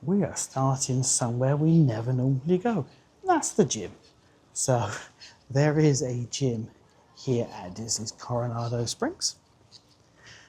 we are starting somewhere we never normally go. That's the gym. So there is a gym here at Disney's Coronado Springs.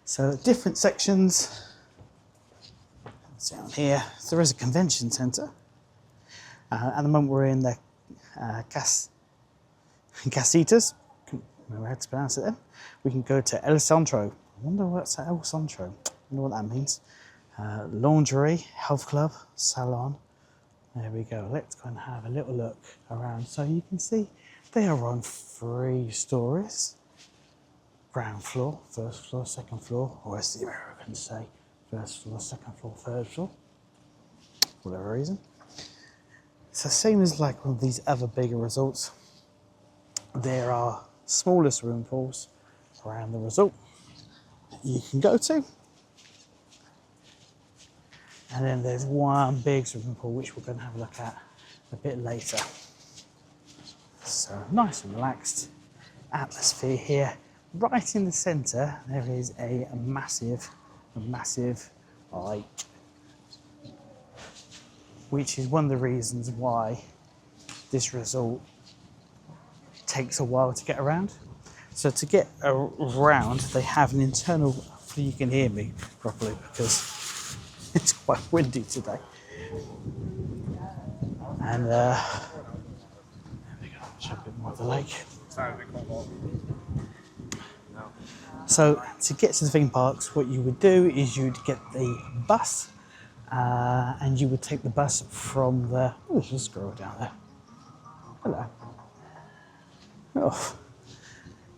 So different sections. Down here, so there is a convention centre. At the moment we're in the Casitas. Can't remember how to pronounce it then. We can go to El Centro. I wonder what's El Centro. I wonder what that means. Lingerie, health club, salon. There we go. Let's go and have a little look around. So you can see they are on 3 stories. Ground floor, first floor, second floor, or as the Americans say, first floor, second floor, third floor. For whatever reason. It's the same as like one of these other bigger resorts. There are smaller swimming pools around the resort that you can go to. And then there's one big swimming pool which we're going to have a look at a bit later. So nice and relaxed atmosphere here. Right in the centre there is a massive lake, which is one of the reasons why this resort takes a while to get around. So to get around, they have an internal, hopefully you can hear me properly because it's quite windy today. And there we go, show a bit more of the lake. So to get to the theme parks, what you would do is you'd get the bus and you would take the bus from the, oh, there's a squirrel down there. Hello. Oh.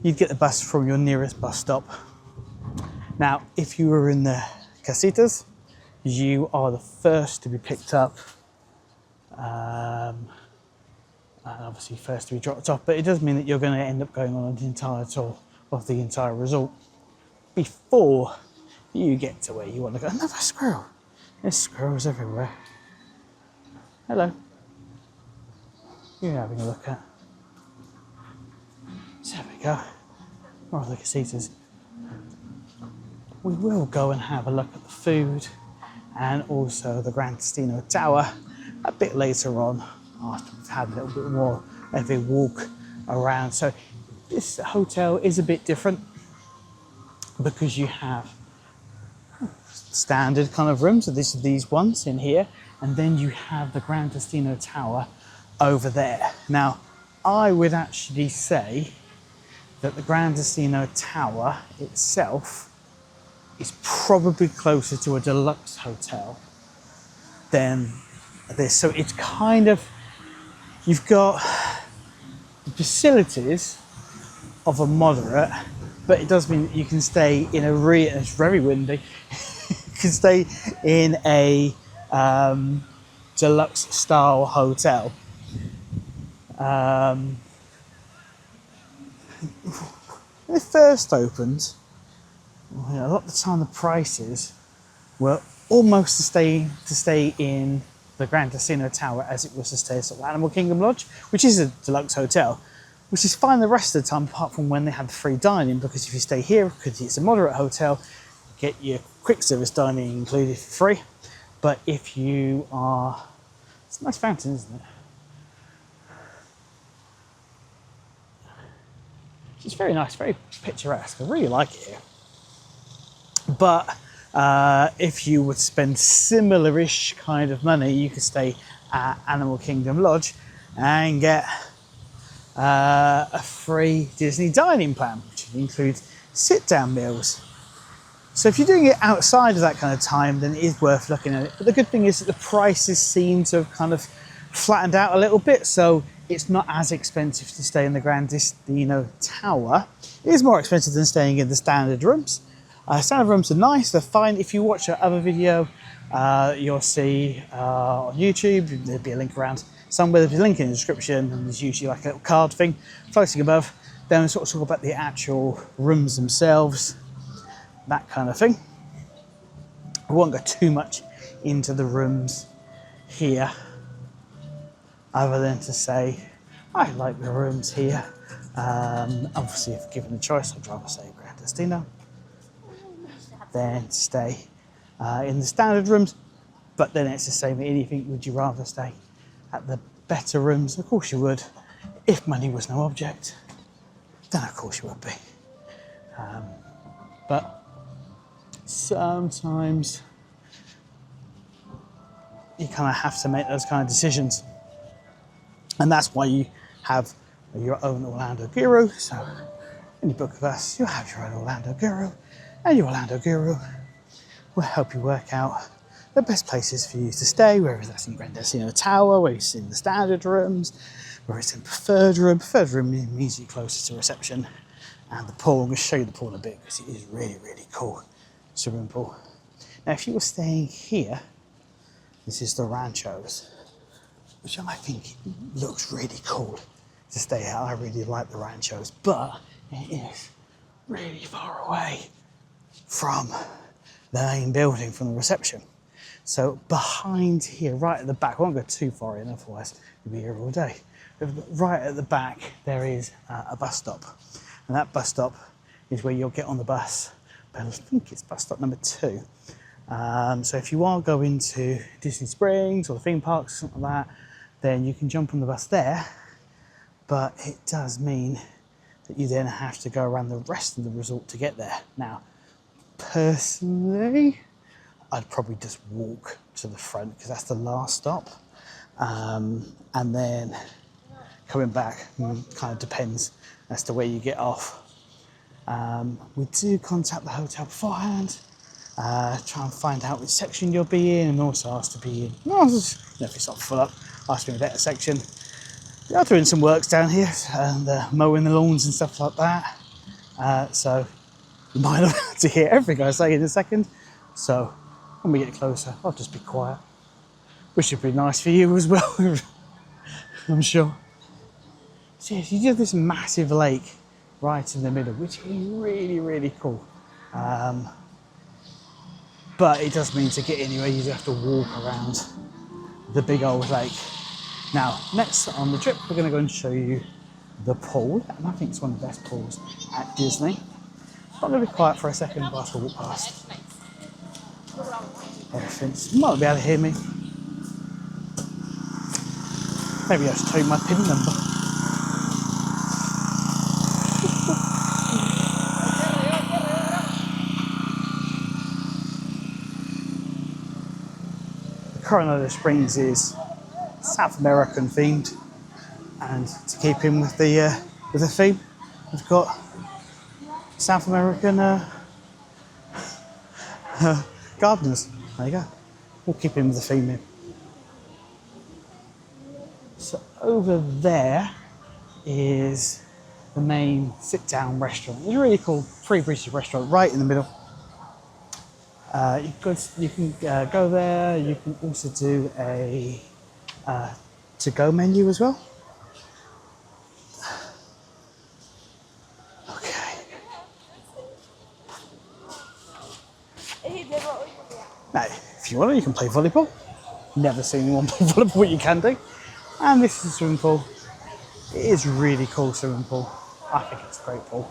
You'd get the bus from your nearest bus stop. Now, if you were in the Casitas, you are the first to be picked up and obviously first to be dropped off, but it does mean that you're going to end up going on an entire tour of the entire resort before you get to where you want to go. Another squirrel. There's squirrels everywhere. Hello. You're having a look at. So there we go. More of the Casitas. We will go and have a look at the food and also the Gran Destino Tower a bit later on after we've had a little bit more of a walk around. So this hotel is a bit different because you have standard kind of rooms. So this is these ones in here, and then you have the Gran Destino Tower over there. Now, I would actually say that the Gran Destino Tower itself is probably closer to a deluxe hotel than this. So it's kind of, you've got the facilities of a moderate, but it does mean that you can stay in a it's very windy, you can stay in a deluxe style hotel. When it first opened, a lot of the time the prices were almost to stay in the Gran Destino Tower as it was to stay at sort of Animal Kingdom Lodge, which is a deluxe hotel, which is fine the rest of the time apart from when they have free dining, because if you stay here, because it's a moderate hotel, you get your quick service dining included for free. But if you are, it's a nice fountain, isn't it? It's very nice, very picturesque. I really like it here. But if you would spend similar-ish kind of money, you could stay at Animal Kingdom Lodge and get a free Disney dining plan, which includes sit-down meals. So if you're doing it outside of that kind of time, then it is worth looking at it. But the good thing is that the prices seem to have kind of flattened out a little bit, so it's not as expensive to stay in the Gran Destino Tower. It is more expensive than staying in the standard rooms. Standard rooms are nice, they're fine. If you watch our other video, you'll see on YouTube, there'll be a link around somewhere, there's a link in the description, and there's usually like a little card thing floating above. Then we sort of talk about the actual rooms themselves, that kind of thing. I won't go too much into the rooms here, other than to say, I like the rooms here. Obviously, if given a choice, I'd rather say Gran Destino than stay in the standard rooms. But then it's the same with anything. Would you rather stay at the better rooms? Of course you would. If money was no object, then of course you would be. But sometimes you kind of have to make those kind of decisions. And that's why you have your own Orlando guru. So when you book with us, you'll have your own Orlando guru, and your Orlando guru will help you work out the best places for you to stay, whether that's in Gran Destino Tower, whether it's in the standard rooms, whether it's in preferred room. Preferred room means you're closer to reception and the pool. I'm going to show you the pool in a bit because it is really, really cool swimming pool. Now, if you were staying here, this is the Ranchos, which I think looks really cool to stay at. I really like the Ranchos, but it is really far away from the main building, from the reception. So behind here, right at the back, I won't go too far in, otherwise we'll be here all day. Right at the back, there is a bus stop. And that bus stop is where you'll get on the bus. But I think it's bus stop number 2. So if you are going to Disney Springs or the theme parks or something like that, then you can jump on the bus there. But it does mean that you then have to go around the rest of the resort to get there. Now, personally, I'd probably just walk to the front because that's the last stop. And then coming back kind of depends as to where you get off. We do contact the hotel beforehand, try and find out which section you'll be in, and also ask to be in, if it's not full up, ask me a better section. They are doing some works down here and mowing the lawns and stuff like that. So you might not be able to hear everything I say in a second. So when we get closer, I'll just be quiet. Which would be nice for you as well, I'm sure. So yes, you do this massive lake right in the middle, which is really, really cool. But it does mean to get anywhere, you have to walk around the big old lake. Now, next on the trip, we're going to go and show you the pool, and I think it's one of the best pools at Disney. I'm going to be quiet for a second whilst we walk past. Everything. You might be able to hear me. Maybe I should tell you my PIN number. Coronado Springs is South American themed, and to keep in with the theme, we've got South American gardeners. There you go. We'll keep in with the theme here. So over there is the main sit-down restaurant. It's a really cool free-breezy restaurant right in the middle. You can go there. You can also do a to-go menu as well. Okay. Now, if you want to, you can play volleyball. Never seen anyone play volleyball, but you can do. And this is a swimming pool. It is really cool swimming pool. I think it's a great pool.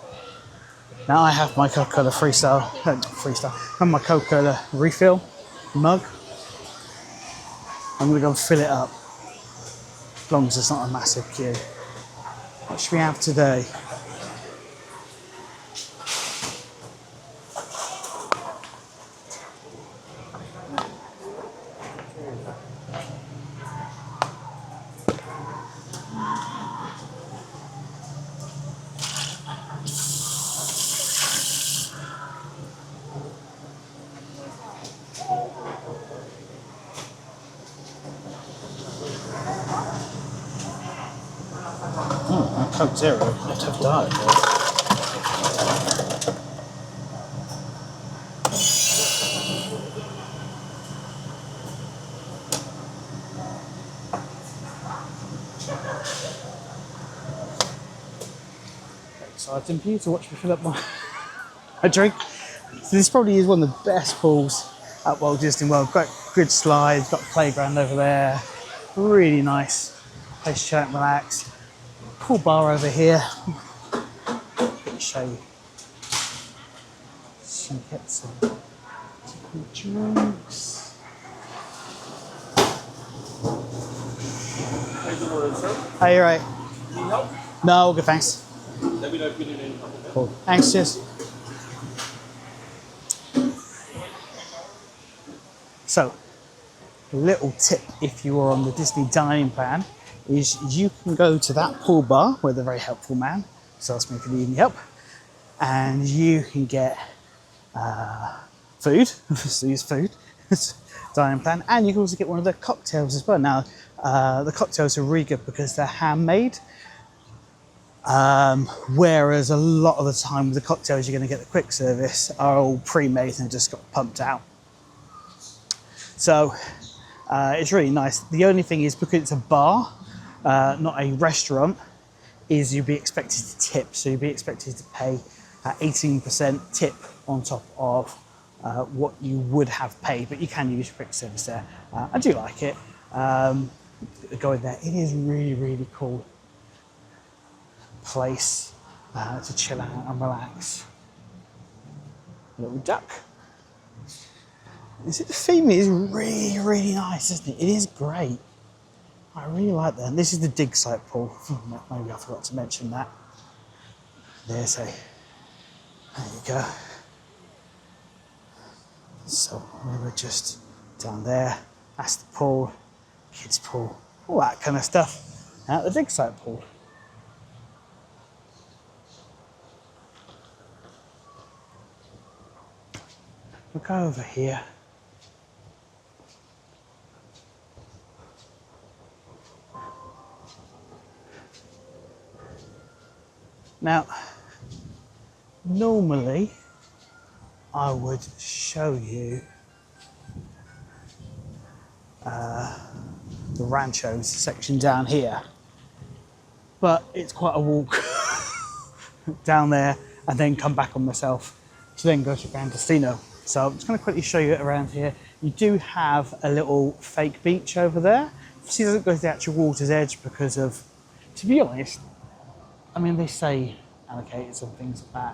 Now I have my Coca-Cola freestyle, and my Coca-Cola refill mug. I'm going to go and fill it up, as long as it's not a massive queue. What should we have today? Coke Zero, I have to diet. Exciting for you to watch me fill up my drink. So this probably is one of the best pools at Walt Disney World. Got good slides, got a playground over there. Really nice place to chill and relax. Pool bar over here. Let me show you. So you get some drinks. Are you right? Need help? No, all good, thanks. Let me know if you need any help. Okay? Cool. Thanks, cheers. So, a little tip if you are on the Disney dining plan is you can go to that pool bar with a very helpful man who's asked me if you need any help, and you can get food, so use food, dining plan, and you can also get one of the cocktails as well. Now, the cocktails are really good because they're handmade, whereas a lot of the time with the cocktails you're going to get the quick service are all pre-made and just got pumped out. So it's really nice. The only thing is, because it's a bar, not a restaurant, is you'll be expected to tip. So you'll be expected to pay 18% tip on top of what you would have paid, but you can use quick service there. I do like it. Going there, it is really, really cool place to chill out and relax. Little duck. The theme is really, really nice, isn't it? It is great. I really like that. And this is the dig site pool. Maybe I forgot to mention that. There you go. So we were just down there. That's the pool, kids pool, all that kind of stuff. At the dig site pool. We'll go over here. Now, normally I would show you the Ranchos section down here, but it's quite a walk down there and then come back on myself to then go to Gran Destino. So I'm just going to quickly show you it around here. You do have a little fake beach over there. See, it doesn't go to the actual water's edge because of, to be honest, I mean, they say alligators and things like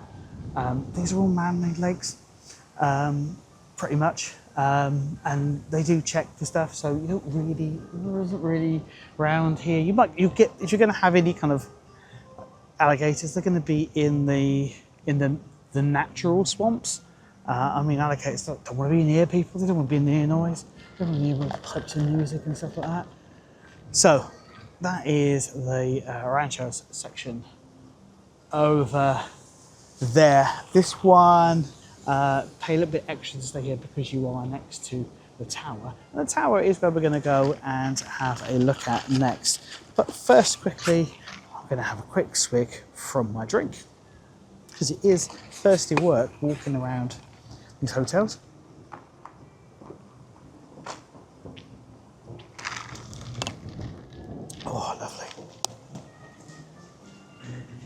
that. These are all man-made lakes, pretty much, and they do check for stuff. So you don't really, there isn't really around here. You get, if you're going to have any kind of alligators, they're going to be in the natural swamps. I mean, alligators don't want to be near people. They don't want to be near noise. They don't want to be near pipes and music and stuff like that. So that is the Ranchos section over there. This one, pay a little bit extra to stay here because you are next to the tower. And the tower is where we're going to go and have a look at next. But first, quickly, I'm going to have a quick swig from my drink because it is thirsty work walking around these hotels. Oh, lovely.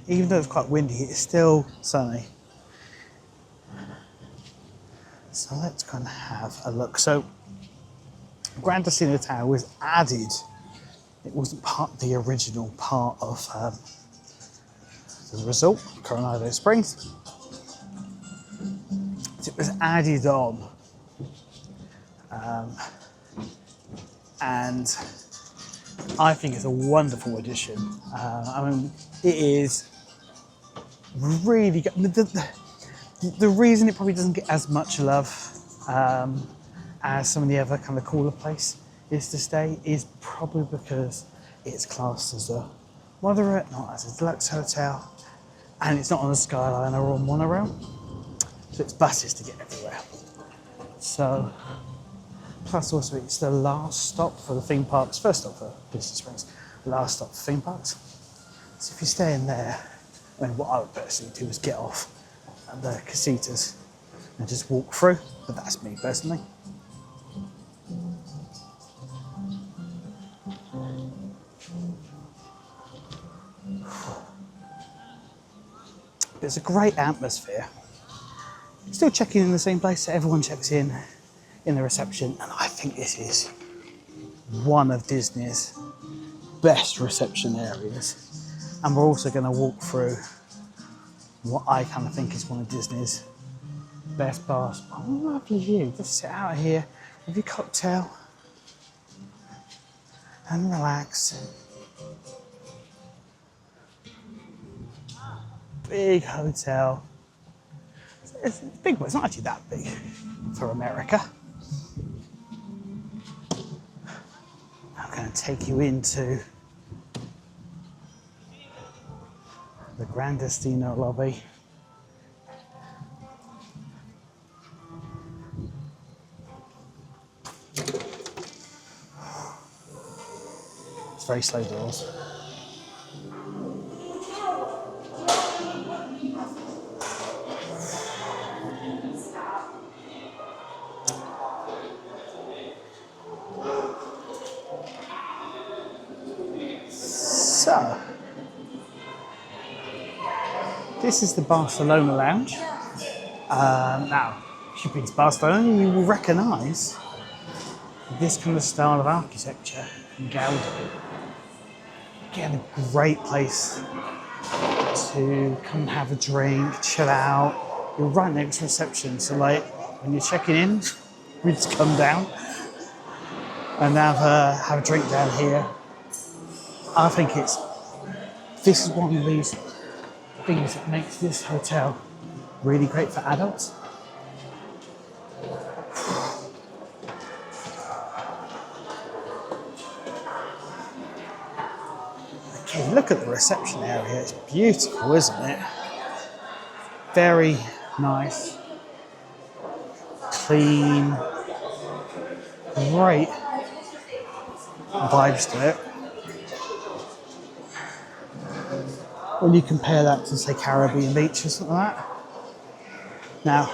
Even though it's quite windy, it's still sunny. So let's kind of have a look. So Gran Destino Tower was added. It wasn't the original part of the resort, Coronado Springs. It was added on. And I think it's a wonderful addition. I mean, it is really good. The reason it probably doesn't get as much love as some of the other kind of cooler place is to stay is probably because it's classed as a moderate, not as a deluxe hotel, and it's not on a skyline or on monorail, so it's buses to get everywhere. So, plus also it's the last stop for the theme parks, first stop for Disney Springs, last stop for theme parks. So if you stay in there, I mean, what I would personally do is get off at the Casitas and just walk through, but that's me personally. It's a great atmosphere. Still checking in the same place, so everyone checks in the reception, and I think this is one of Disney's best reception areas. And we're also going to walk through what I kind of think is one of Disney's best bars. Oh, lovely view. Just sit out here with your cocktail and relax. big hotel. It's big, but it's not actually that big for America. I'm going to take you into the Gran Destino lobby. It's very slow doors. So, this is the Barcelona Lounge. Now, if you've been to Barcelona, you will recognise this kind of style of architecture in Gaudi. Again, a great place to come and have a drink, chill out. You're right next to reception, so like when you're checking in, we just come down and have a drink down here. I think this is one of these things that makes this hotel really great for adults. Okay, look at the reception area. It's beautiful, isn't it? Very nice, clean, great vibes to it. When you compare that to, say, Caribbean Beach or something like that. Now,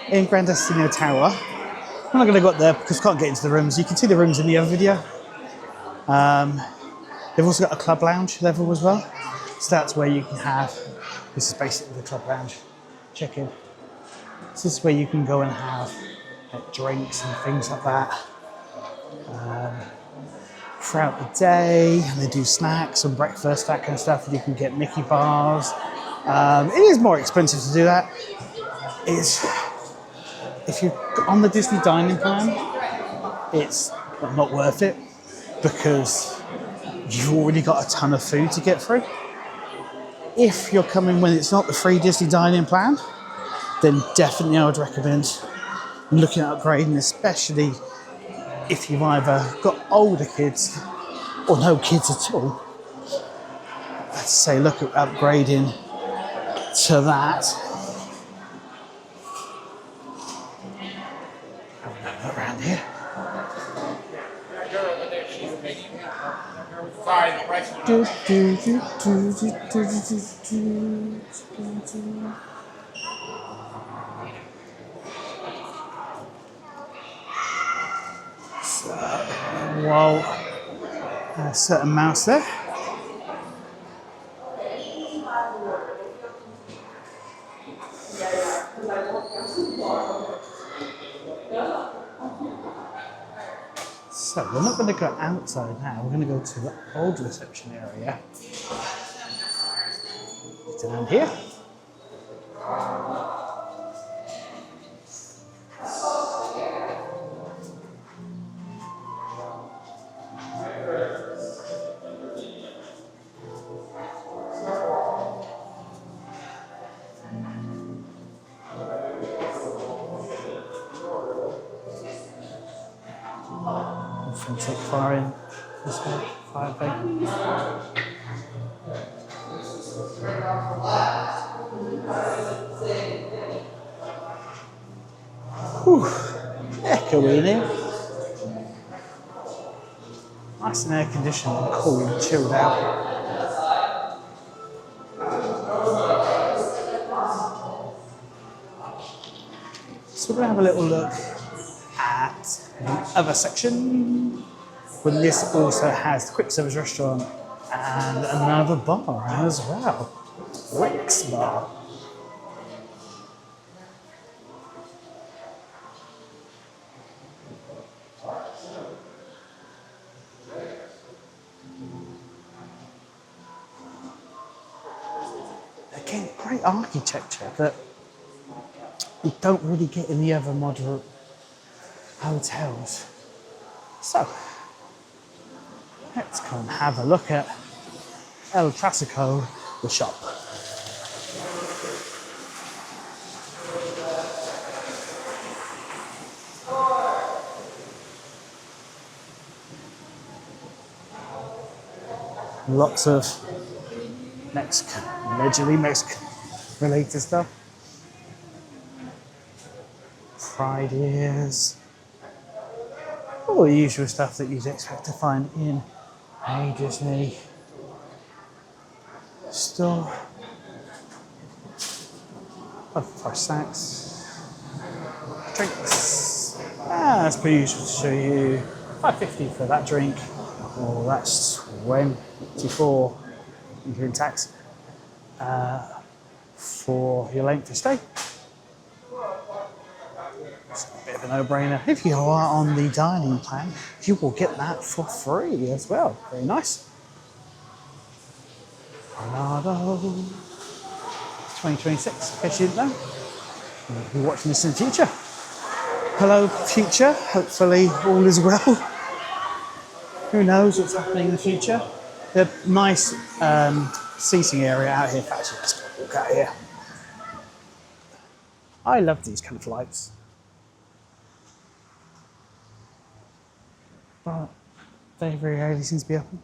in Gran Destino Tower, I'm not going to go up there because I can't get into the rooms. You can see the rooms in the other video. They've also got a club lounge level as well. So that's where you can have, this is basically the club lounge, check in. So this is where you can go and have like, drinks and things like that. Throughout the day, and they do snacks and breakfast, that kind of stuff. You can get Mickey bars. It is more expensive to do that. If you're on the Disney dining plan, it's not worth it because you've already got a ton of food to get through. If you're coming when it's not the free Disney dining plan, then definitely I would recommend looking at upgrading, especially if you've either got older kids or no kids at all. I'd say look at upgrading to that. Around here. Walt, a certain mouse there. So we're not going to go outside now, we're going to go to the old reception area. Down here. Take fire in this way, fire thing. Whew, echoey in here. Nice and air conditioned and cool and chilled out. So we're going to have a little look at the other section. But this also has the quick service restaurant and another bar as well. Rix Bar. Again, great architecture that you don't really get in the other moderate hotels. So, let's come and have a look at El Clasico, the shop. Lots of Mexican, allegedly Mexican related stuff. Fried ears. All the usual stuff that you'd expect to find in a Disney store. For snacks, drinks. As per usual to show you, $5.50 for that drink. Oh, that's 24, including tax, for your length of stay. It's a bit of a no-brainer. If you are on the dining plan, you will get that for free as well. Very nice. Coronado 2026, in case you didn't know. You'll be watching this in the future. Hello, future. Hopefully all is well. Who knows what's happening in the future? The nice seating area out here. Actually, let's go walk out here. I love these kind of lights. But they very rarely seem to be open.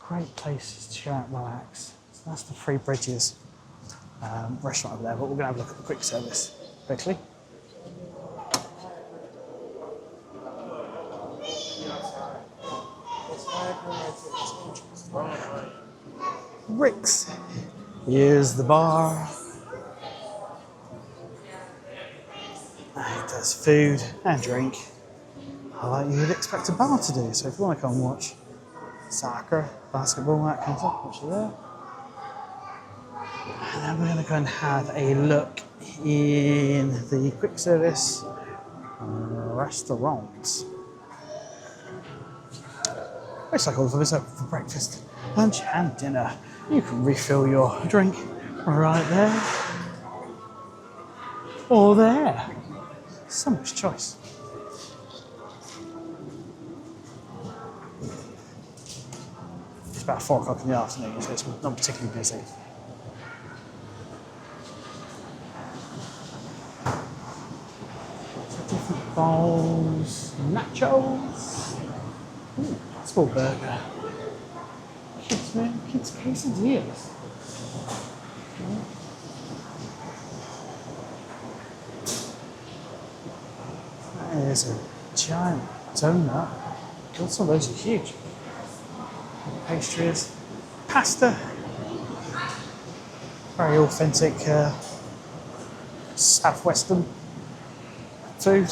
Great places to chill out and relax. So that's the Three Bridges restaurant over there, but we're going to have a look at the quick service quickly. Rix. Here's the bar. It does food and drink, like you'd expect a bar to do. So if you want to come and watch soccer, basketball, that kind of stuff, watch it there. And then we're going to go and have a look in the quick service restaurants. It's like all of us open for breakfast, lunch and dinner. You can refill your drink right there or there. So much choice. It's about 4 o'clock in the afternoon, so it's not particularly busy. Different bowls, nachos. Ooh, small burger. Kids, man, kids quesadillas. That is a giant donut. God, some of those are huge. Pastries, pasta. Very authentic southwestern food.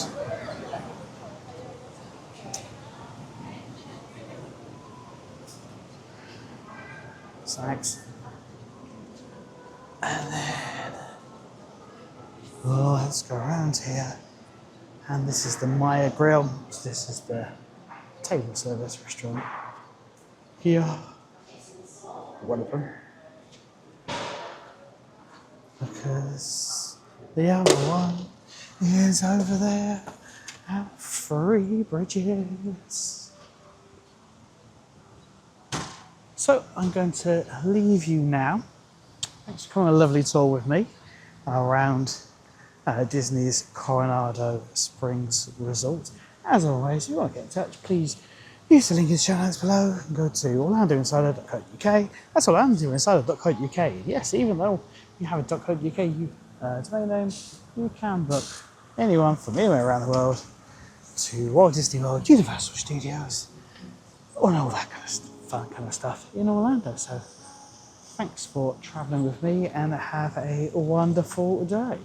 Snacks. And then, well, let's go around here. And this is the Maya Grill. This is the table service restaurant. Here, one of them. Because the other one is over there at Three Bridges. So I'm going to leave you now. Thanks for coming on a lovely tour with me around Disney's Coronado Springs Resort. As always, if you want to get in touch, please use the link in the show notes below and go to orlandoinsider.co.uk. That's orlandoinsider.co.uk. Yes, even though you have a .co.uk domain name, you can book anyone from anywhere around the world to Walt Disney World, Universal Studios, and all that kind of fun kind of stuff in Orlando. So thanks for travelling with me and have a wonderful day.